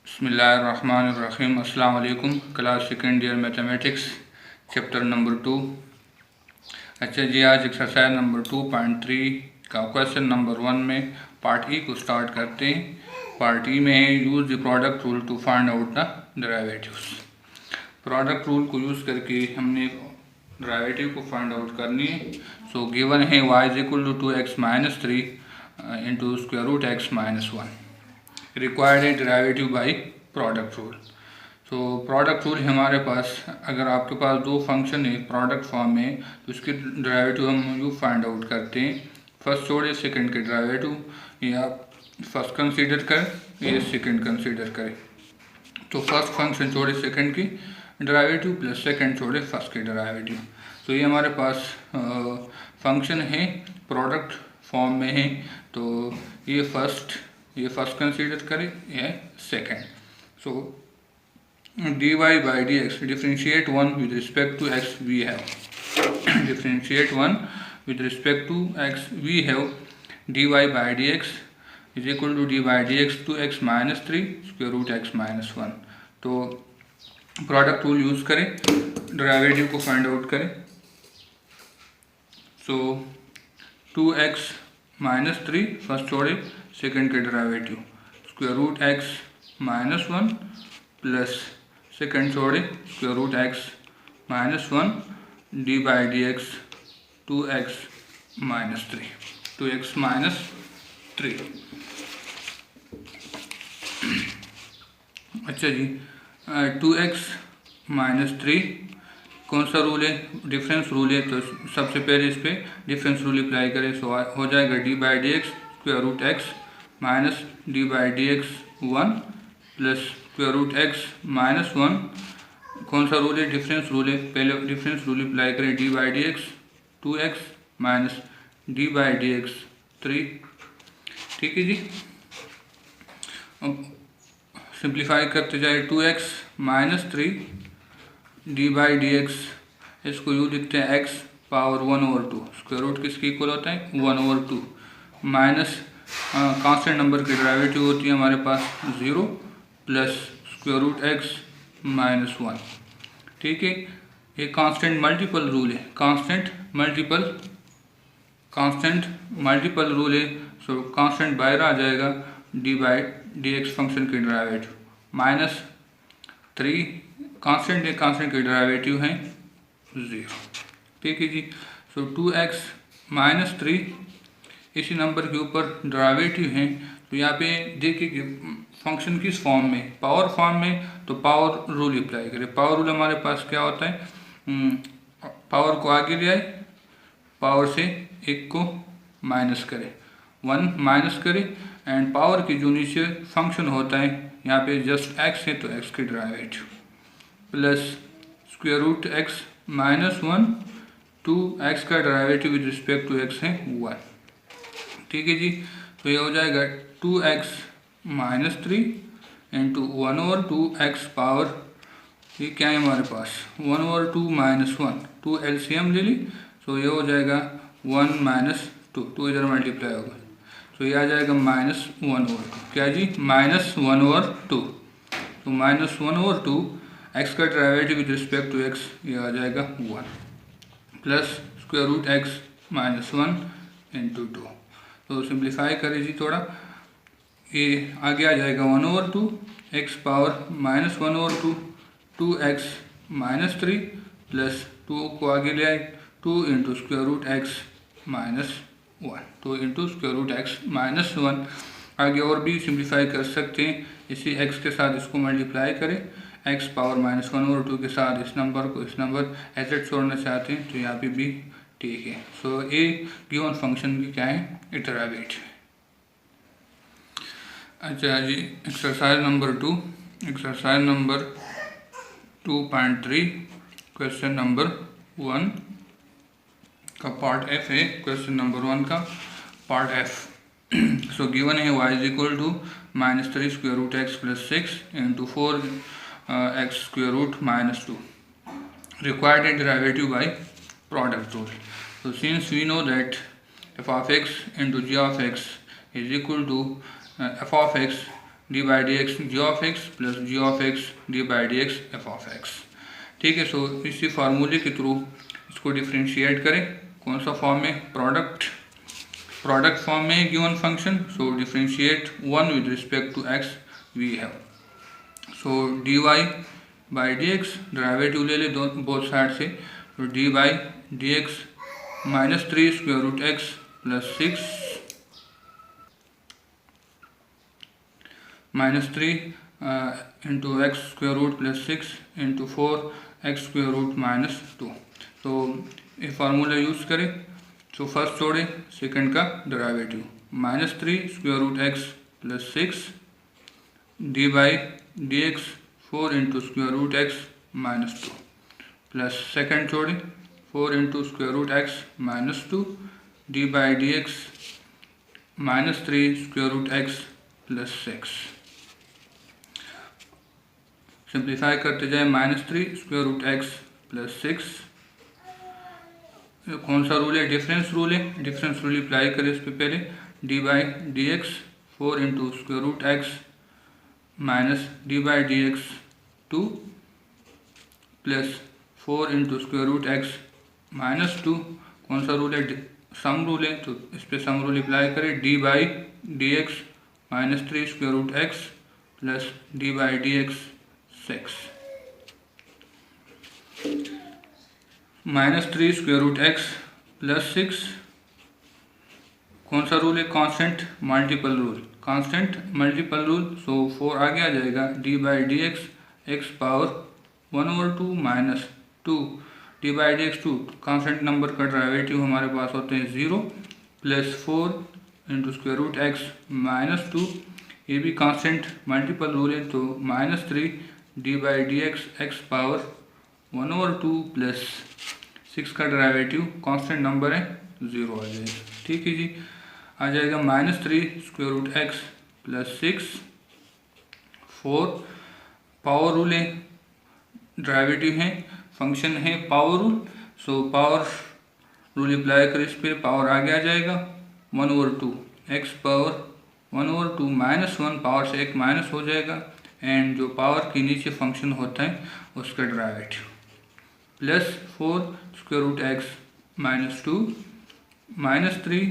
बिस्मिल्लाहिर्रहमानिर्रहीम। अस्सलाम वालेकुम। Class second year mathematics chapter number 2। अच्छा जी, आज एक्सरसाइज नंबर 2.3 का क्वेश्चन नंबर 1 में पार्ट ई को स्टार्ट करते हैं। पार्ट ई में है use the product rule to find out the derivatives. Product rule को यूज़ करके हमने डेरिवेटिव को फाइंड आउट करनी है। सो गिवन है y is equal to 2x minus 3 into square root x minus 1। Required है डेरिवेटिव बाय प्रोडक्ट रूल। तो product rule हमारे पास, अगर आपके पास दो फंक्शन है प्रोडक्ट फॉर्म में, तो इसके डेरिवेटिव हम यू फाइंड आउट करते हैं। फर्स्ट छोड़े सेकंड के डेरिवेटिव, ये आप फर्स्ट कंसीडर करें, ये सेकंड कंसीडर करें। तो फर्स्ट फंक्शन छोड़े सेकंड की डेरिवेटिव प्लस सेकंड छोड़े फर्स्ट के डेरिवेटिव। तो ये हमारे पास फंक्शन है प्रोडक्ट फॉर्म में है। तो ये फर्स्ट कंसीडर करें, ये second. So dy by dx differentiate 1 with respect to x we have differentiate 1 with respect to x we have dy by dx is equal to dy by dx 2x minus 3 square root x minus 1। तो product rule use करें, derivative को find out करें। So 2x minus 3 first छोड़े second के derivative, square root x minus 1 plus second छोड़े square root x minus 1 d by d x 2x minus 3 2x minus 3। अच्छा जी, 2x minus 3 कौन सा rule है? डिफरेंस रूल है। तो सबसे पहले इस पर डिफरेंस रूल अप्लाई करें। सो हो जाएगा d by d x square root x minus d by d x 1 plus square root x minus 1। कौन सा रूल है? डिफरेंस रूल है। पहले डिफरेंस रूल अप्लाई करें, d by d x 2x minus d by d x 3। ठीक है जी। अब सिंप्लीफाई करते जाए, 2x minus 3 d by d x, इसको यू लिखते हैं x पावर 1/2। स्क्वायर रूट किसके इक्वल होता है? 1/2 माइनस कांस्टेंट नंबर की डेरिवेटिव होती है हमारे पास 0 plus square root x minus 1। ठीक है, ये कांस्टेंट मल्टीपल रूल है, कांस्टेंट मल्टीपल रूल है। सो कांस्टेंट बाहर आ जाएगा, d by d x function की डेरिवेटिव माइनस 3 कांस्टेंट है, कांस्टेंट के डेरिवेटिव हैं 0। ठीक है जी। सो 2x माइनस 3 इसी नंबर के ऊपर डेरिवेटिव हैं। तो यहाँ पे देखिए कि फंक्शन किस फॉर्म में, पावर फॉर्म में, तो पावर रूल अप्लाई करें। पावर रूल हमारे पास क्या होता है? पावर को आगे ले आए, पावर से एक को माइनस करें, 1 माइनस करें, एंड पावर की जो नीचे फंक्शन होता है यहाँ पे जस्ट x है तो x की derivative plus square root x minus 1 2 x का derivative with respect to x है 1। ठीक है जी। तो ये हो जाएगा 2x minus 3 into 1/2 x power, ये क्या है हमारे पास 1/2 माइनस 1, 2 एलसीएम ले ली। सो ये हो जाएगा 1 माइनस 2 इधर मल्टीप्लाई होगा। सो ये आ जाएगा माइनस 1/2। क्या जी? माइनस 1/2। तो माइनस 1/2 x का derivative with respect to x, ये आ जाएगा 1 plus square root x minus 1 into 2। तो सिंप्लीफाई करें जी थोड़ा, ये आगे आ जाएगा 1/2 x power minus 1/2 2x minus 3 plus 2 को आगे ले आए 2 into square root x minus 1, 2 into square root x minus 1। आगे और भी सिंप्लीफाई कर सकते हैं, इसी x के साथ इसको मल्टीप्लाई करें, x पावर माइनस 1/2 के साथ इस नंबर एसेट छोड़ना चाहते हैं तो यहाँ पे भी ठीक है। सो ये गिवन फंक्शन की क्या है? डेरिवेटिव। अच्छा जी, एक्सरसाइज नंबर 2.3 क्वेश्चन नंबर 1 का पार्ट एफ है। क्वेश्चन नंबर 1 का पार्ट एफ। सो गिवन है y is equal to minus 3 square root x plus 6 into 4x square root minus 2। Required है derivative by product rule. So since we know that f of x into g of x is equal to f of x d by d x g of x plus g of x d by d x f of x. ठीक है, सो इसी फार्मूले के through इसको differentiate करें। कौन सा form में? प्रोडक्ट फॉर्म में given function. So differentiate one with respect to x we have. So d y by d x derivative ले ले बोथ साइड से। तो d by d x minus 3 square root x plus 6 minus 3 into x square root plus 6 into 4 x square root minus 2। तो ये formula use करें। तो first छोड़े second का derivative minus 3 square root x plus 6 d by d x 4 into square root x minus 2 plus second छोड़े 4 into square root x minus 2 d by d x minus 3 square root x plus 6। Simplify करते जाए minus 3 square root x plus 6। कौन सा rule है? Difference rule है। Difference rule apply करें इस पर पहले। D by d x 4 into square root x minus d by d x 2 plus 4 into square root x minus 2। कौन सा रूल है? सम रूल है, तो इस पर सम रूल अप्लाई करें। D by d x minus 3 square root x plus d by d x 6 minus 3 square root x plus 6। कौन सा रूल है? Constant multiple rule. Constant multiple rule. So 4 आगे आ जाएगा। D by d x x power 1/2 minus 2 d by d x 2। Constant number का derivative हमारे पास होते हैं 0 plus 4 into square root x minus 2। ये भी कांस्टेंट मल्टीपल रूल है, तो minus 3 d by d x x power 1/2 plus 6 का डेरिवेटिव कांस्टेंट नंबर है 0 आ जाएगा। ठीक है जी, आ जाएगा minus 3 square root x plus 6 4 power rule है, डेरिवेटिव है, फंक्शन है power rule. So power rule apply कर इस पर पावर आगे आ जाएगा 1/2 एक्स पावर 1/2 माइनस 1 पावर से एक माइनस हो जाएगा एंड जो पावर के नीचे फंक्शन होता है उसका derivative plus 4 square root x minus 2 minus 3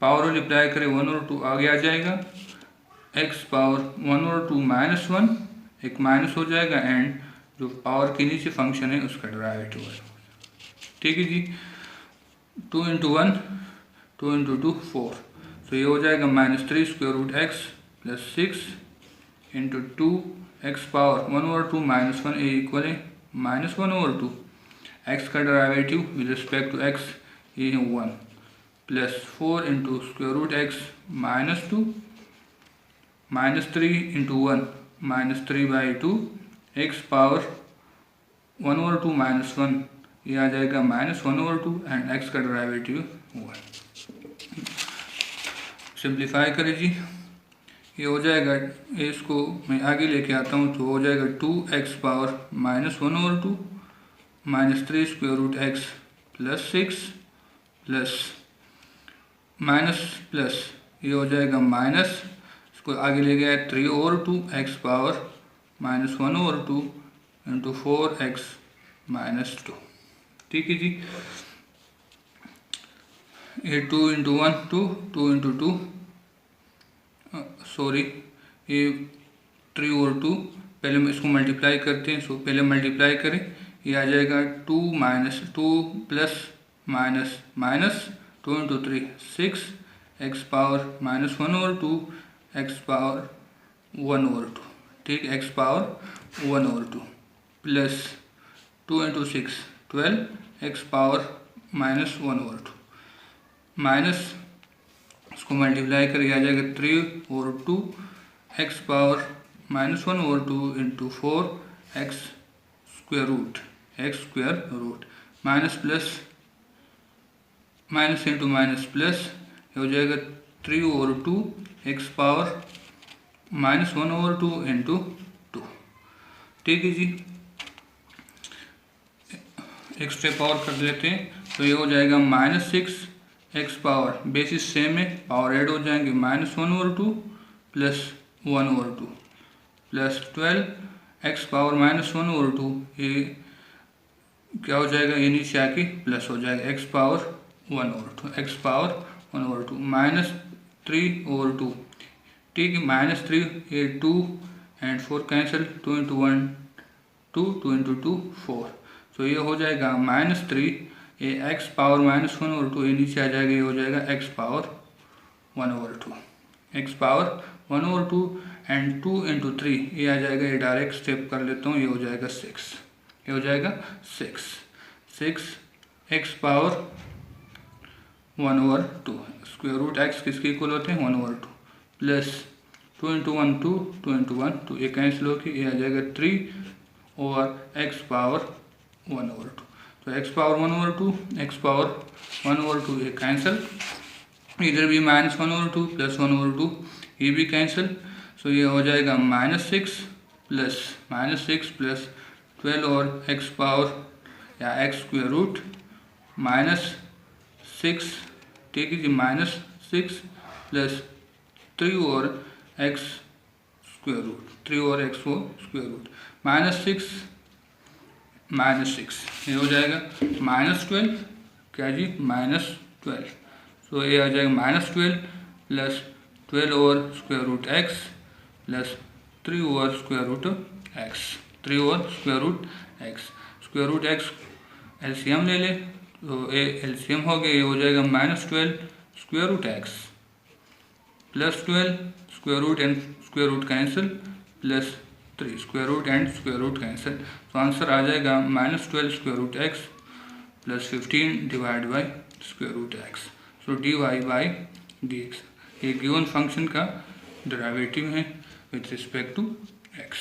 power rule apply करें 1/2 आगे आ जाएगा एक्स पावर 1/2 माइनस 1 एक माइनस हो जाएगा एंड जो पावर के नीचे फंक्शन है उसका डेरिवेटिव है। ठीक है जी, 2 इंटू 1 2 इंटू 2 4। तो ये हो जाएगा minus 3 square root x plus 6 into 2 x power 1/2 minus 1 a equal है माइनस 1/2। एक्स का derivative with respect to x ये है 1 plus 4 into square root x minus 2 minus 3 into 1 minus 3/2 x power 1/2 minus 1 ये आ जाएगा माइनस 1/2 एंड एक्स का derivative 1। Simplify करें जी, ये हो जाएगा, इसको मैं आगे लेके आता हूँ तो हो जाएगा 2x power minus 1/2 minus 3 square root x plus 6 plus minus plus ये हो जाएगा माइनस, इसको आगे ले गया 3/2 x power minus 1/2 into 4x minus 2। ठीक है जी, ये 2 इंटू 1 2 इंटू 2 सॉरी ये 3/2 पहले हम इसको मल्टीप्लाई करते हैं। सो पहले मल्टीप्लाई करें, ये आ जाएगा 2 minus 2 plus minus minus 2 into 3 6 x power minus 1/2 x power 1/2। ठीक, x power 1/2 plus 2 into 6 12 x power minus 1/2 minus इसको मल्टीप्लाई करके आ जाएगा 3/2 x power minus 1/2 into 4 x square root minus plus minus into minus plus हो जाएगा 3/2 x power minus 1/2 into 2। ठीक है जी, एक स्टेप और कर लेते हैं तो ये हो जाएगा minus 6 x power basis same है, पावर ऐड हो जाएंगे माइनस 1/2 प्लस 1/2 प्लस 12x⁻−1/2, ये क्या हो जाएगा, ये नीचे आके प्लस हो जाएगा x⁻1/2 -3/2, ठीक है। -3 ये 2 एंड 4 कैंसिल, 2 × 1 2, 2 × 2 4, तो ये हो जाएगा -3, ये x⁻−1/2, ये नीचे आ जाएगा, ये हो जाएगा x⁻1/2 एंड 2 × 3 ये आ जाएगा, ये डायरेक्ट स्टेप कर लेता हूँ, ये हो जाएगा 6, ये हो जाएगा 6 x⁻1/2, स्क्वायर रूट x किसके इक्वल होते हैं 1/2, प्लस 2 × 1 2, 2 × 1 2, ये कैंसिल होकर ये आ जाएगा 3 और x⁻1/2, तो x⁻1/2 ये कैंसिल, इधर भी -1/2 प्लस 1/2 ये भी कैंसिल, सो ये हो जाएगा -6 प्लस 12 और x स्क्वायर रूट -6, ठीक है जी, -6 प्लस 3 और x स्क्वायर रूट, 3 और x स्क्वायर रूट, -6 ये हो जाएगा -12, क्या जी -12, तो ये आ जाएगा -12 प्लस 12 और स्क्वायर रूट x प्लस 3 और स्क्वायर रूट x, 3 और स्क्वायर रूट x एलसीएम ले ले, तो ये एलसीएम हो गया, ये हो जाएगा -12 square root x plus 12 square root and square root cancel, plus 3 square root and square root cancel, तो आंसर आ जाएगा -12 square root x plus 15 divide by square root x, so dy/dx ये गिवन फंक्शन का derivative है with respect to x।